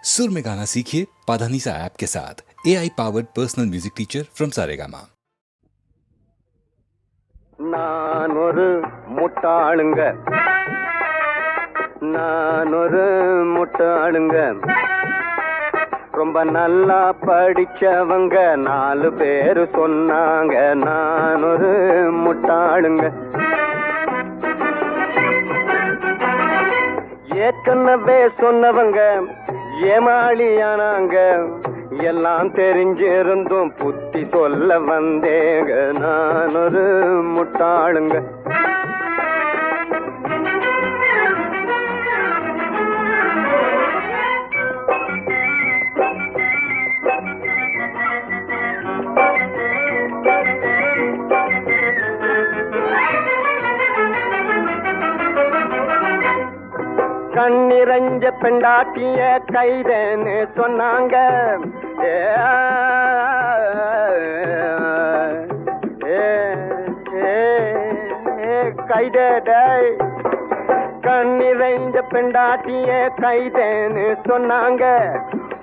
सुर में गाना सीखिए पाधानीसा ऐप के साथ। AI powered personal music teacher from Saregama. நான் ஒரு முட்டாளுங்க, நான் ஒரு முட்டாளுங்க, ரொம்ப நல்லா படிச்சவங்க 4 பேரு சொன்னாங்க. நான் ஒரு முட்டாளுங்க, ஏற்கனவே சொன்னவங்க ஏமாளியானாங்க. எல்லாம் தெரிஞ்சிருந்தும் புத்தி சொல்ல வந்தேங்க. நான் ஒரு முட்டாளுங்க. கண்ணிரஞ்ச பெண்டாட்டிய கைதேன்னு சொன்னாங்க. கைதே கண்ணிரஞ்ச பெண்டாட்டிய கைதேன்னு சொன்னாங்க.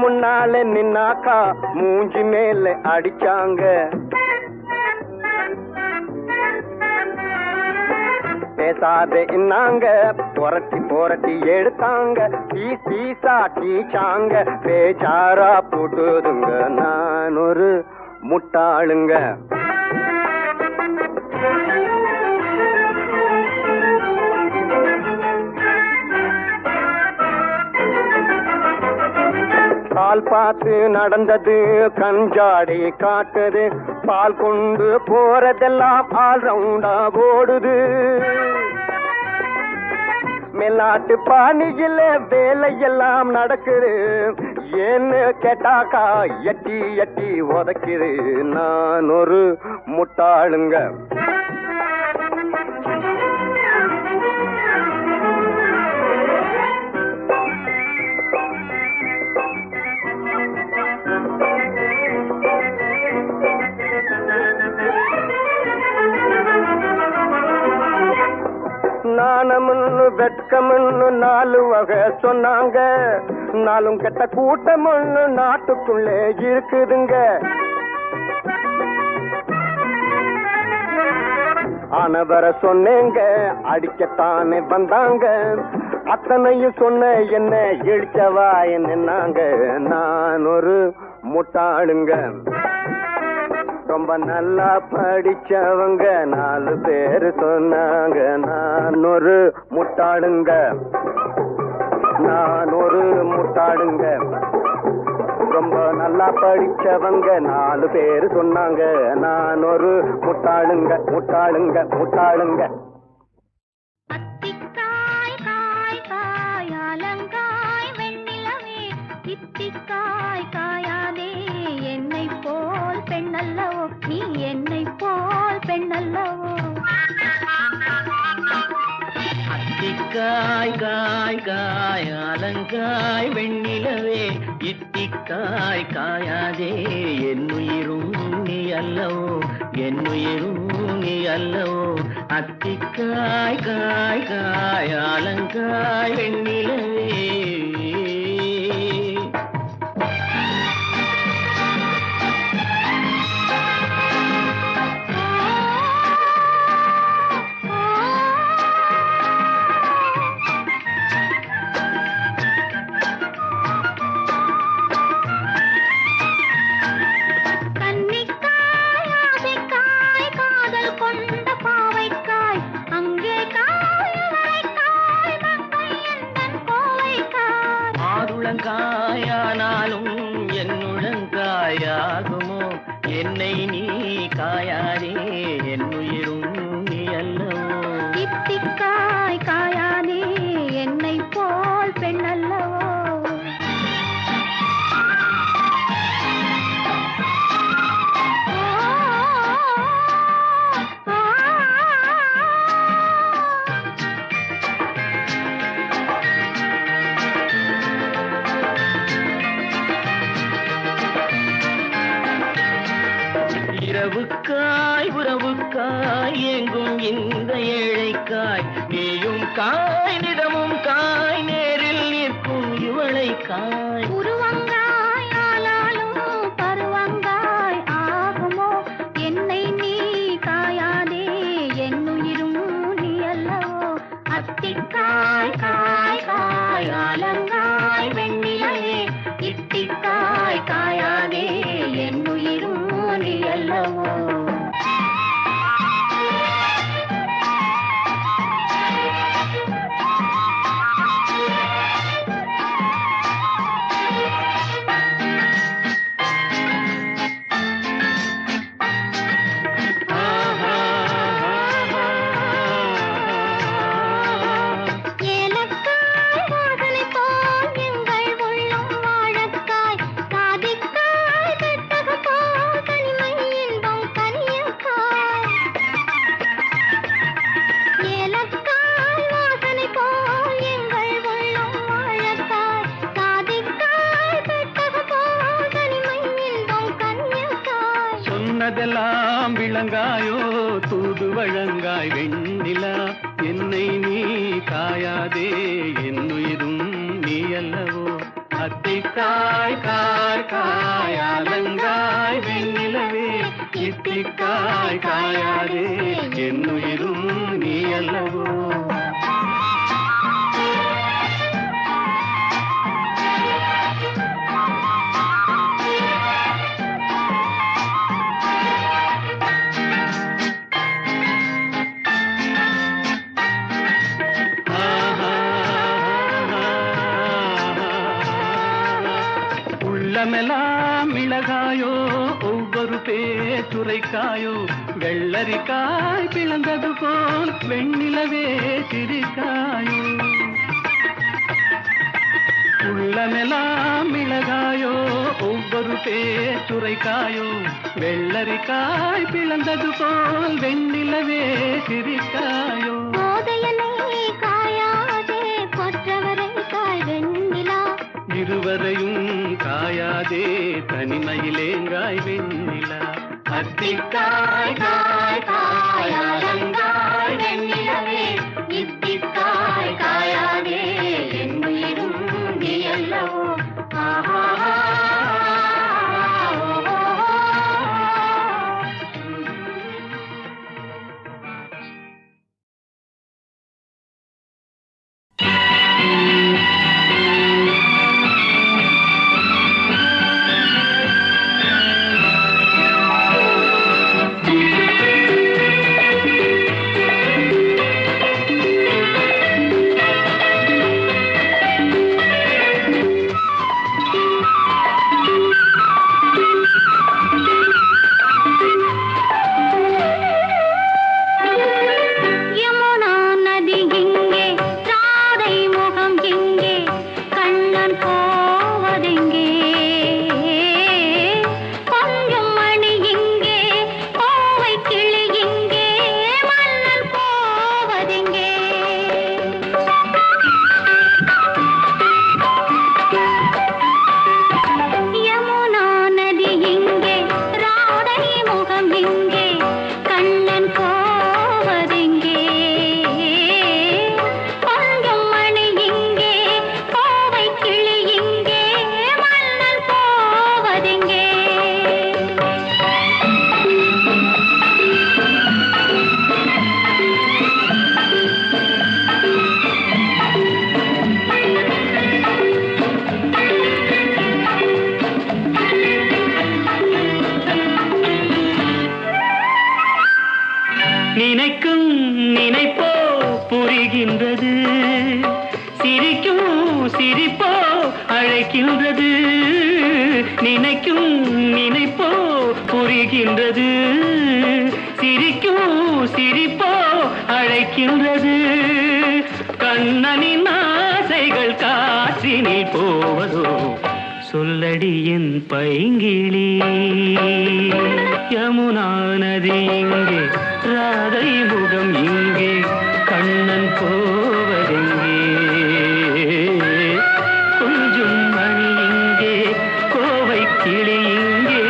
முன்னால நின்னாக்கா மூஞ்சி மேல அடிச்சாங்க. பேசாதே இன்னாங்க, புரட்டி புரட்டி எடுத்தாங்க. பீசா டீச்சாங்க, பேச்சாரா போட்டுதுங்க. நான் ஒரு முட்டாளுங்க. பால் பார்த்து நடந்தது கஞ்சாடி காட்டுது. பால் கொண்டு போறதெல்லாம் ஆல் ரவுண்டா ஓடுது. மேலாட்டு பாணியில வேலையெல்லாம் நடக்குது. ஏன்னு கேட்டாக்கா எட்டி எட்டி உதைக்குது. நான் ஒரு முட்டாளுங்க. நாணமுன்னு வெட்கமுன்னு 4 வகை சொன்னாங்க. நாளும் கெட்ட கூட்டமுன்னு நாட்டுக்குள்ளே இருக்குதுங்க. ஆனவர சொன்னேங்க, அடிக்கத்தானே வந்தாங்க. அத்தனையும் சொன்ன என்ன இழிச்சவா என்னங்க. நான் ஒரு முட்டாளுங்க, ரொம்ப நல்லா படிச்சவங்க 4 பேரு சொன்னாங்க. நான் ஒரு முட்டாளுங்க, நான் ஒரு முட்டாளுங்க, ரொம்ப நல்லா படிச்சவங்க 4 பேரு சொன்னாங்க. நான் ஒரு முட்டாளுங்க, முட்டாளுங்க, முட்டாளுங்க. அத்திக்காய் காய் காய் அலங்காய் வெண்ணிலவே, இத்திக்காய் காயாதே என்னை போல் பெண்ணல்லவோ, நீ என்னை போல் பெண்ணல்லவோ. அத்திக்காய் காய் காய் அலங்காய் வெண்ணிலவே, இத்திக்காய் காயாதே என்னுயிரும் நீ அல்லவோ, என்னுயிரும் நீ அல்லவோ. அத்திக்காய் காய் காய் அலங்காய் வெண்ணிலவே. காயானாலும் என்னுழங்காயாகுமோ, என்னை நீ காயாதே என்னுயிரும் நீ அல்லவோ. இத்திக்காய் காயாதே என்னை போல் பெண்ணல்லவோ. இரவுக்காய் உறவுக்காய் எங்கும் இந்த ஏழைக்காய், நீயும் காய் நிதமும் காய் நேரில் நிற்கும் இவளைக்காய். உருவங்காய் ஆனாலும் பருவங்காய் ஆகுமோ என்னை நீ காயாதே என்னுயிரும் நீ அல்லவோ அத்திக்காய் காய் காய் ஆலங்காய் வெண்ணிலையே இத்திக்காய் காயாதே என்னுயிரும் நீ அல்லவோ சொன்னதெல்லாம் விளங்காயோ தூது வழங்காய் வெண்ணிலா என்னை நீ காயாதே என்னுயிரும் நீ அல்லவோ அத்திக்காய் காய் காய் ஆலங்காய் வெண்ணிலவே இத்திக்காய் காயாதே என்னுயிரும் நீ அல்லவோ உள்ளமெல்லாம் மிளகாயோ ஒவ்வொரு பேச்சுரைக்காயோ வெள்ளரிக்காய் பிளந்தது போல் வெண்ணிலவே சிரிக்காயோ உள்ளமெல்லாம் மிளகாயோ ஒவ்வொரு பேச்சுரைக்காயோ வெள்ளரிக்காய் பிளந்தது போல் வெண்ணிலவே சிரிக்காயோ இருவரையும் காயாதே தனிமையிலேங்காய் வெண்ணிலா அத்திக்காய் காய் காய் ஆலங்காய் வெண்ணிலவே இத்திக்காய் காயாதே என்னுயிரும் நீ அல்லவோ சொல்லடி என் பைங்கிளி யமுனா நதி இங்கே ராதை முகம் இங்கே கண்ணன் போவதெங்கே கொஞ்சம் மணி இங்கே கோவை கிளி இங்கே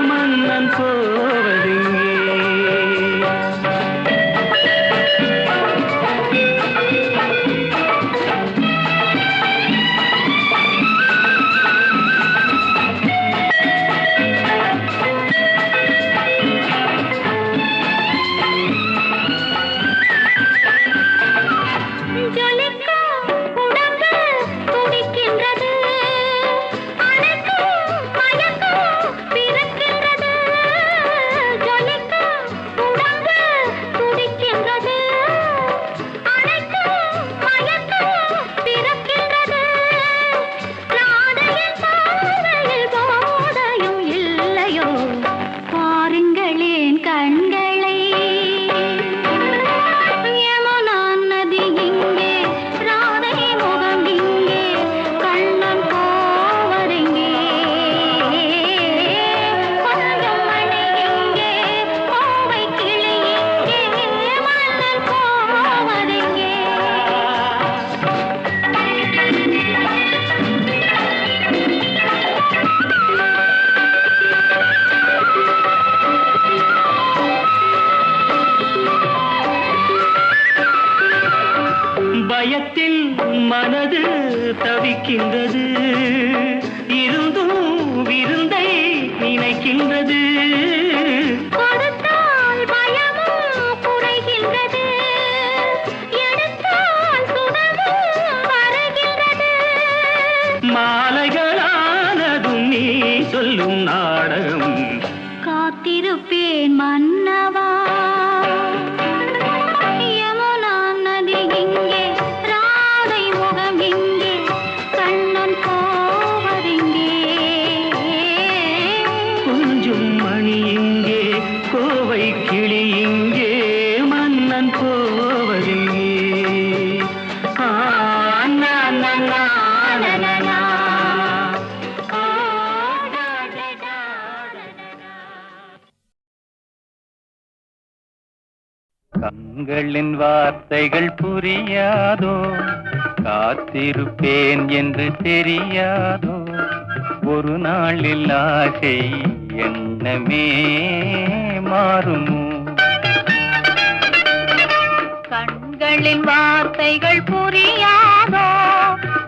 மன்னன் போவதெங்கே இருந்தும் விருந்தை நினைக்கின்றது. கொடுத்தால் பயமும் குறைகின்றது, எடுத்தால் சுகமும் வருகின்றது. மாலைகளானதும் நீ சொல்லும் நாடகம். காத்திருப்பேன் மன்னவா, யமுனா நதி இங்கே, ராதை முகம் இங்கே, கண்ணன் போவதெங்கே? கொஞ்சம் மணி இங்கே, கோவை கிளி இங்கே, மன்னன் போவதெங்கே? ஆ, நா, நா, நா, நா, நா, நா. கண்களின் வார்த்தைகள் புரியாதோ, காத்திருப்பேன் என்று தெரியாதோ, ஒரு நாளில் ஆசை எண்ணமே மாறுமோ? கண்களின் வார்த்தைகள் புரியாதோ,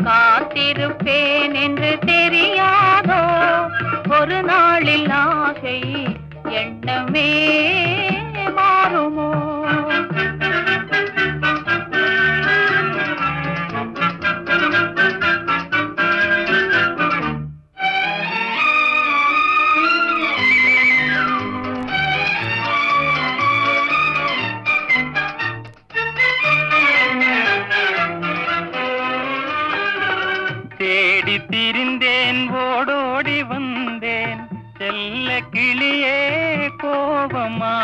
காத்திருப்பேன் என்று தெரியாதோ, ஒரு நாளில் ஆசை எண்ணமே மாறுமோ? தேடி திரிந்தேன், ஓடோடி வந்தேன், செல்ல கிளியே கோபமா?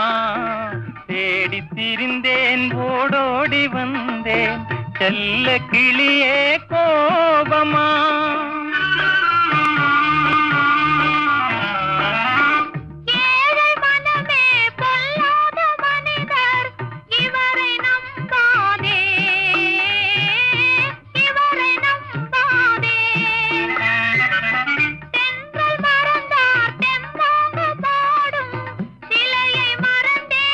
தேடி திரிந்தேன், ஓடோடி வந்தேன், செல்ல கிளியே கோபமா? ஏழை மனமே பொல்லாத மனிதர், இவரை நம்பாதே, இவரை நம்பாதே. தென்றல் மறந்தார் தெம்மாக பாடும், சிலையை மறந்தே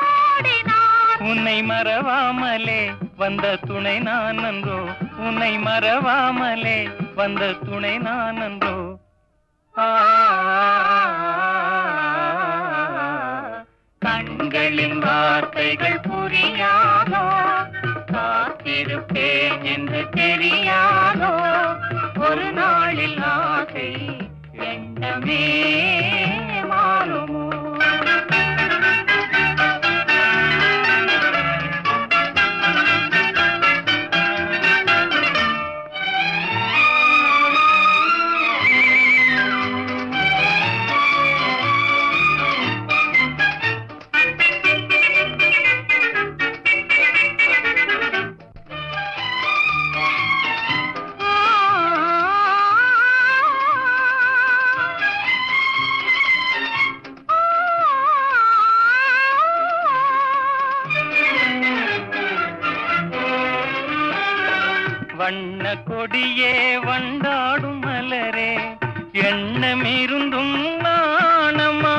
ஓடினார். உன்னை மறவாமலே வந்த துணை நான் அன்றோ, உன்னை மறவாமலே வந்த துணை நான் அன்றோ? கண்களின் வார்த்தைகள் புரியாதோ, காத்திருப்பேன் என்று தெரியாதோ, ஒரு நாளில் ஆசை எண்ணமே மாறுமோ? வண்ண கொடியே வண்டாடும் மலரே, எண்ணமிருந்தும் நாணமா?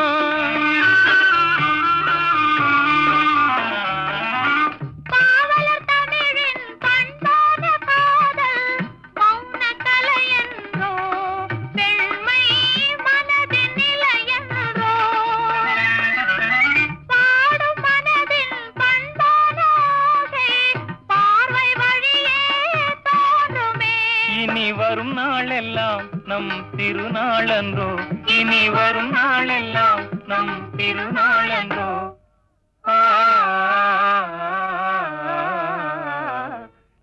காவலர் தமிழின் பண்பான காதல் மௌன கலை என்றோ, பெண்மை மனதின் நிலை என்றோ, பாடும் மனதின் பண்பான ஆசை பார்வை வழியே தோன்றுமே. இனி வரும் நாளெல்லாம் நம் திருநாளன்றோ, இனி வரும் நாளெல்லாம் நம் திருநாளன்றோ?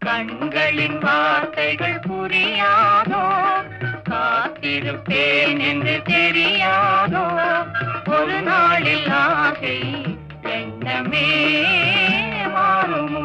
கண்களின் வார்த்தைகள் புரியாதோ, காத்திருப்பேன் என்று தெரியாதோ, ஒரு நாளில் ஆசை எண்ணமே மாறுமோ?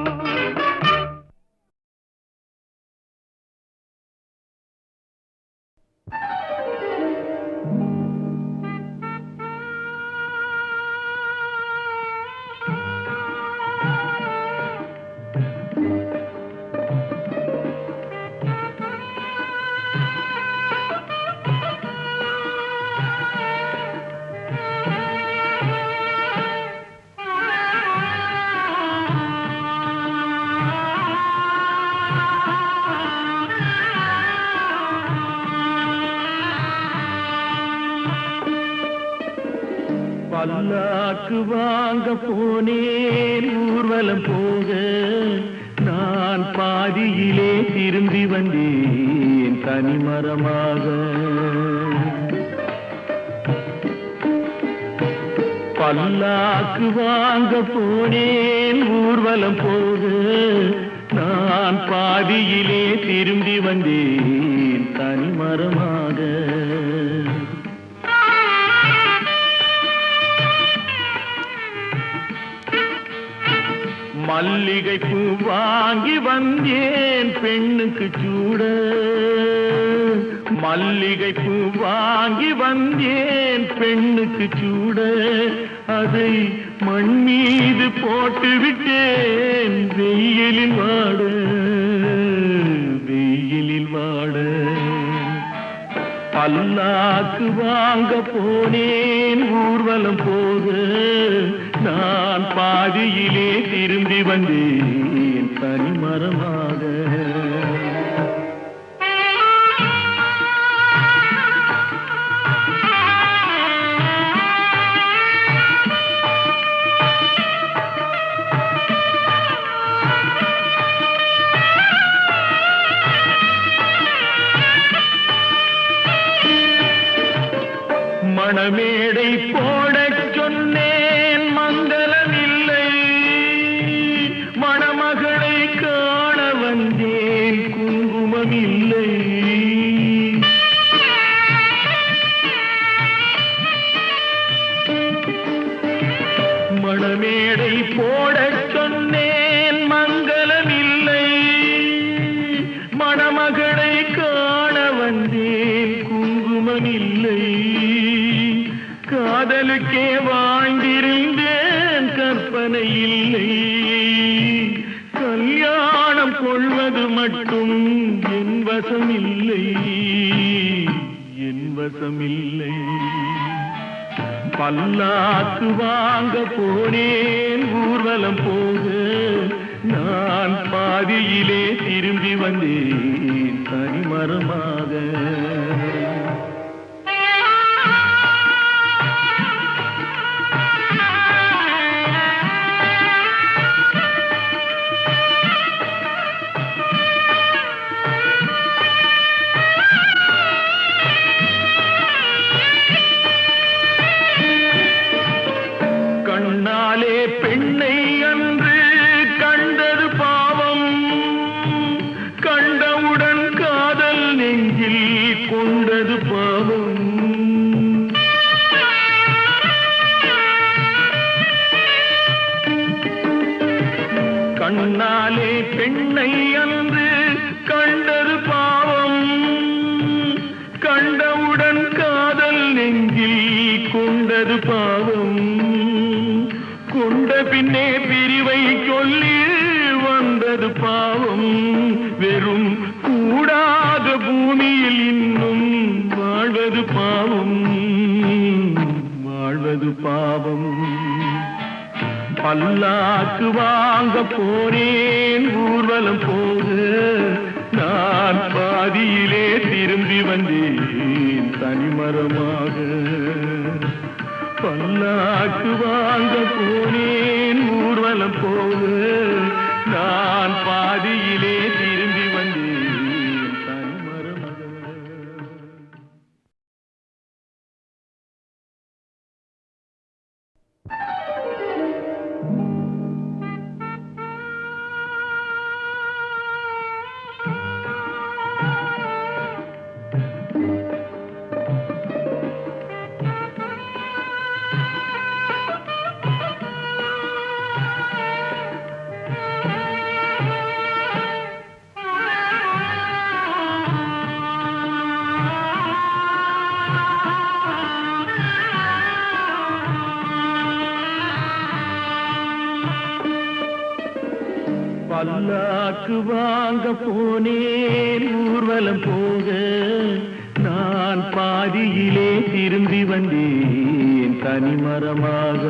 பல்லாக்கு வாங்க போனேன் ஊர்வலம் போக நான் பாதியிலே திரும்பி வந்தேன் தனிமரமாக. பல்லாக்கு வாங்க போனேன் ஊர்வலம் போக நான் பாதியிலே திரும்பி வந்தேன் தனிமரமாக. மல்லிகை பூ வாங்கி வந்தேன் பெண்ணுக்கு சூட. மல்லிகை பூ வாங்கி வந்தேன் பெண்ணுக்கு சூட. அதை மண் மீது போட்டு விட்டேன் வெயிலில் வாட. வெயிலில் வாட பல்லாக்கு வாங்க போனேன் ஊர்வலம் போக நான் பாதியிலே திரும்பி வந்தேன் தனிமரமாக. மணமேடை போடச் சொன்னேன் மங்களமில்லை. மணமகளை காண வந்தேன் குங்குமமில்லை. மணமேடை போடச் சொன்னேன் மங்களமில்லை. மணமகளை காண வந்தேன் குங்குமமில்லை. காதலுக்கே வாழ்ந்திருந்தேன் கற்பனை இல்லை. கல்யாணம் கொள்வது மட்டும் என் வசமில்லை. என் வசமில்லை. பல்லாக்கு வாங்க போனேன் ஊர்வலம் போக நான் பாதியிலே திரும்பி வந்தேன் தனிமரமாக. கண்ணாலே பெண்ணை அன்று கண்டது பாவம். கண்டவுடன் காதல் நெஞ்சில் கொண்டது பாவம். கண்ணாலே பெண்ணை அன்று கண்டது பாவம். கண்டவுடன் காதல் நெஞ்சில் கொண்டது பாவம். கொண்ட பின்னே பிரிவை சொல்லி வந்தது பாவம். வெறும் கூடாத பூமியில் இன்னும் வாழ்வது பாவம். வாழ்வது பாவம். பல்லாக்கு வாங்க போனேன் ஊர்வலம் போக நான் பாதியிலே திரும்பி வந்தேன் தனிமரமாக. பல்லாக்கு வாங்க போனேன் ஊர்வலம் போக நான் பாதியிலே திரும்பி வந்தேன் தனிமரமாக. பல்லாக்கு வாங்க போனேன் ஊர்வலம் போக நான் பாதியிலே திரும்பி வந்தேன் தனிமரமாக.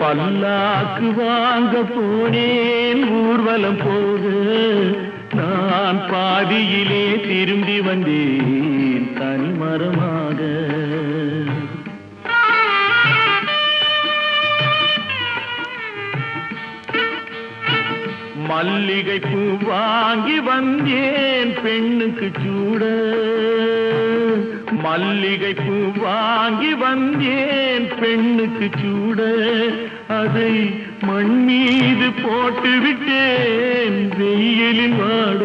பல்லாக்கு வாங்க போனேன் ஊர்வலம் போக நான் பாதியிலே திரும்பி வந்தேன் தனிமரமாக. மல்லிகை பூ வாங்கி வந்தேன் பெண்ணுக்கு சூட. மல்லிகை பூ வாங்கி வந்தேன் பெண்ணுக்கு சூட. அதை மண் மீது போட்டு விட்டேன் வெயிலில் வாட.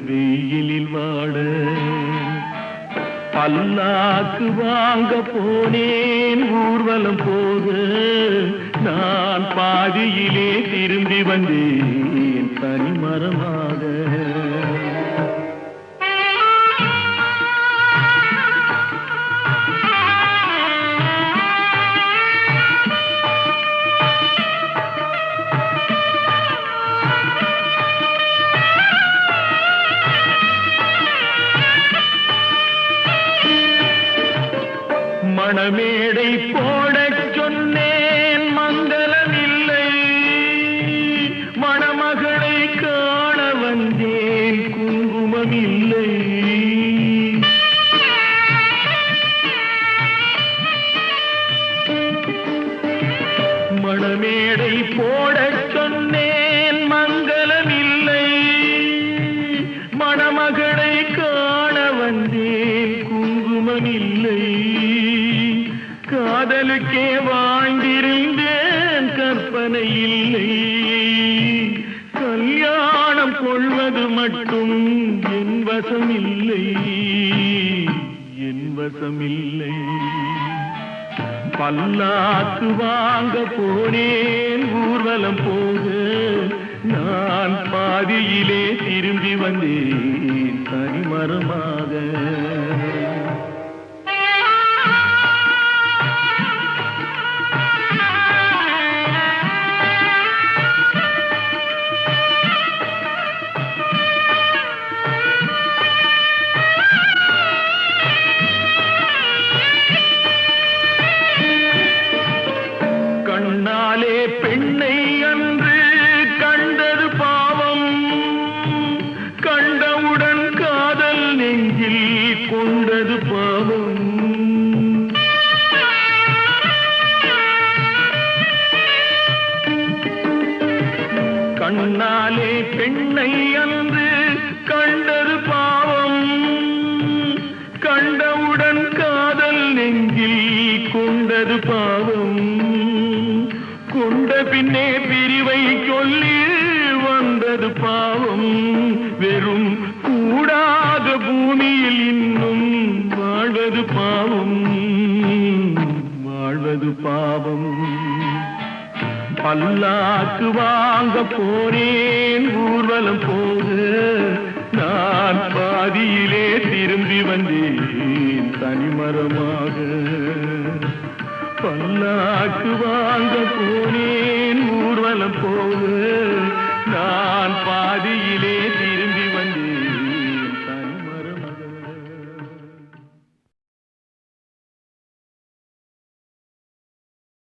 வெயிலில் வாட. பல்லாக்கு வாங்க போனேன் ஊர்வலம் போக. நான் பாதியிலே திரும்பி வந்தேன் தனிமரமாக. மணமேடை போடச் சொன்னேன் மங்களமில்லை. மணமகளை காண வந்தேன் குங்குமமில்லை. மணமேடை போடச் சொன்னேன் மங்களமில்லை. மணமகளை காண வந்தேன் குங்குமமில்லை. காதலுக்கே வாழ்ந்திருந்தேன் கற்பனை இல்லை. கல்யாணம் கொள்வது மட்டும் என் வசமில்லை. என் வசமில்லை. பல்லாக்கு வாங்க போனேன் ஊர்வலம் போக. நான் பாதியிலே திரும்பி வந்தேன் தனிமரமாக. கண்ணாலே பெண்ணை அன்று கண்டது பாவம். கண்டவுடன் காதல் நெஞ்சில் கொண்டது பாவம். கண்ணாலே பெண்ணை அன்று கண்டது பாவம். கண்டவுடன் காதல் நெஞ்சில் கொண்டது பாவம். கொண்ட பின்னே பிரிவை சொல்லி வந்தது பாவம். வெறும் கூடாத பூமியில் இன்னும் வாழ்வது பாவம். வாழ்வது பாவம். பல்லாக்கு வாங்க போனேன் ஊர்வலம் போக. நான் பாதியிலே திரும்பி வந்தேன் தனிமரமாக. பல்லாக்கு வாங்க போனேன் ஊர்வலம் போக. நான் பாதியிலே